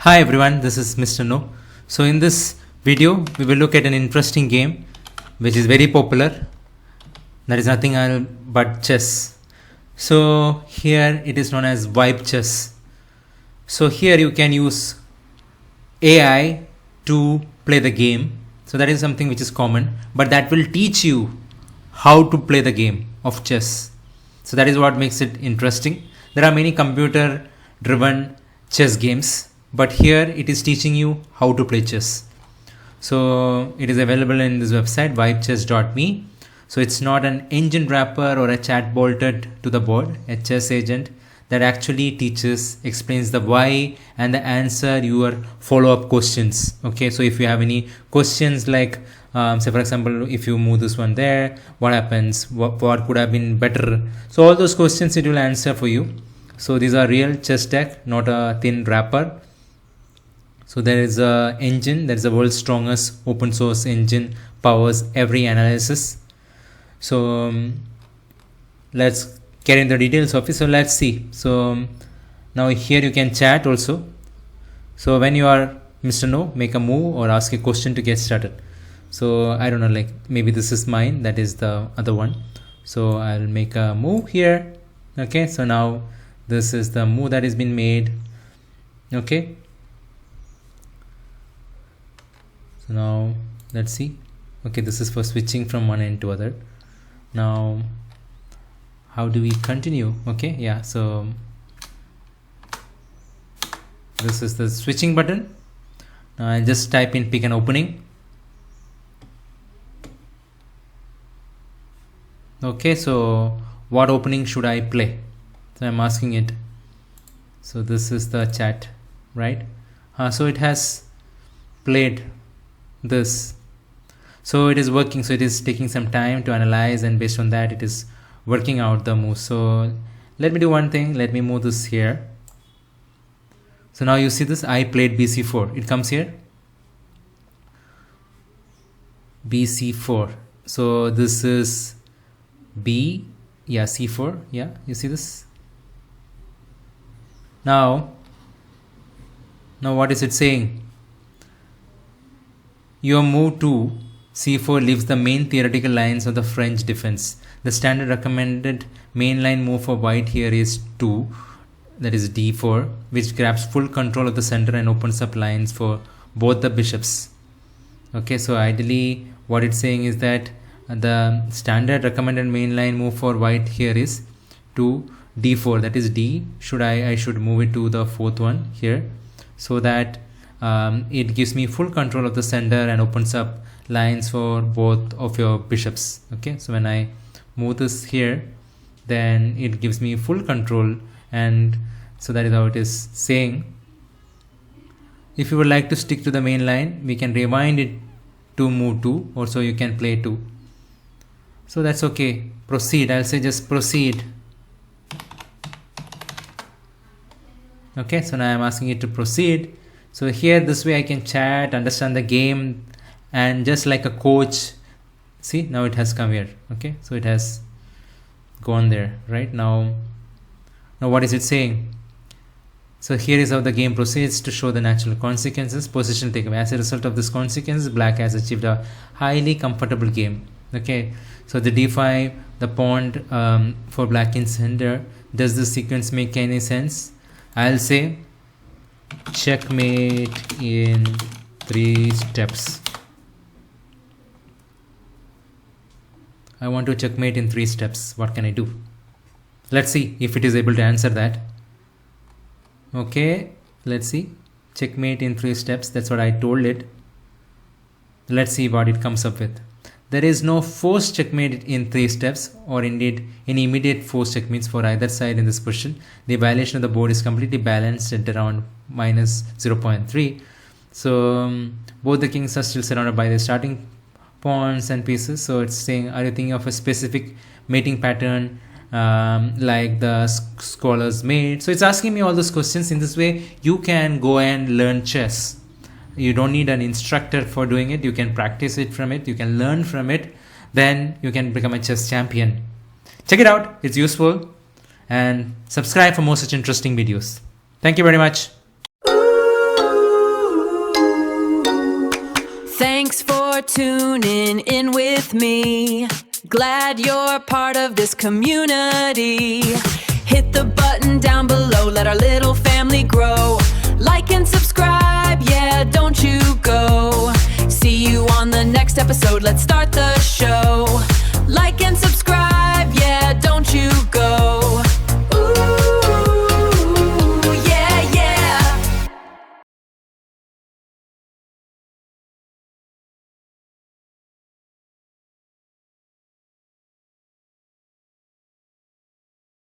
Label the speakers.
Speaker 1: Hi everyone, this is Mr. No. So in this video, we will look at an interesting game which is very popular. That is nothing else but chess. So here it is known as Vibechess. So here you can use AI to play the game. So that is something which is common, but that will teach you how to play the game of chess. So that is what makes it interesting. There are many computer driven chess games, but here it is teaching you how to play chess. So it is available in this website vibechess.me. So it's not an engine wrapper or a chat bolted to the board, a chess agent that actually teaches, explains the why and the answer your follow-up questions. Okay, so if you have any questions like say for example, if you move this one there, what happens, what could have been better, so all those questions it will answer for you. So these are real chess deck, not a thin wrapper. So there is a engine, that is the world's strongest open source engine, powers every analysis. So let's get into the details of it. So let's see. So now here you can chat also. So when you are Mr. No, make a move or ask a question to get started. So I don't know, like maybe this is mine, that is the other one. So I'll make a move here. Okay, so now this is the move that has been made. Okay, so now let's see. Okay, this is for switching from one end to other. Now how do we continue? Okay, yeah, so this is the switching button. Now I'll just type in, pick an opening. Okay, so what opening should I play? So I'm asking it. So this is the chat, right? So it has played this. So it is working. So it is taking some time to analyze, and based on that it is working out the move. So let me do one thing. Let me move this here. So now you see this, I played bc4. It comes here, bc4. So this is b, yeah, c4, yeah, you see this. Now what is it saying? Your move to c4 leaves the main theoretical lines of the French defense. The standard recommended mainline move for white here is 2, that is d4, which grabs full control of the center and opens up lines for both the bishops. Okay, so ideally what it's saying is that the standard recommended mainline move for white here is to d4, that is d. I should move it to the fourth one here, so that it gives me full control of the center and opens up lines for both of your bishops. Okay, so when I move this here, then it gives me full control, and so that is how it is saying. If you would like to stick to the main line, we can rewind it to move 2, or so you can play 2. So that's okay. Proceed. I'll say just proceed. Okay, so now I'm asking it to proceed. So here this way I can chat, understand the game, and just like a coach, see, now it has come here. Okay, so it has gone there. Right now what is it saying? So here is how the game proceeds to show the natural consequences. Position takeaway. As a result of this consequence, black has achieved a highly comfortable game. Okay, so the d5, the pawn for black in center. Does this sequence make any sense? I'll say checkmate in 3 steps. I want to checkmate in 3 steps. What can I do? Let's see if it is able to answer that. Okay, let's see. Checkmate in 3 steps. That's what I told it. Let's see what it comes up with. There is no forced checkmate in 3 steps, or indeed any immediate forced checkmates for either side in this position. The violation of the board is completely balanced at around minus 0.3. So both the kings are still surrounded by the starting pawns and pieces. So it's saying, are you thinking of a specific mating pattern like the scholars made? So it's asking me all those questions. In this way you can go and learn chess. You don't need an instructor for doing it. You can practice it from it. You can learn from it. Then you can become a chess champion. Check it out. It's useful. And subscribe for more such interesting videos. Thank you very much.
Speaker 2: you're tuning in with me. Glad you're part of this community. Hit the button down below, let our little family grow. Like and subscribe, yeah, don't you go. See you on the next episode, let's start the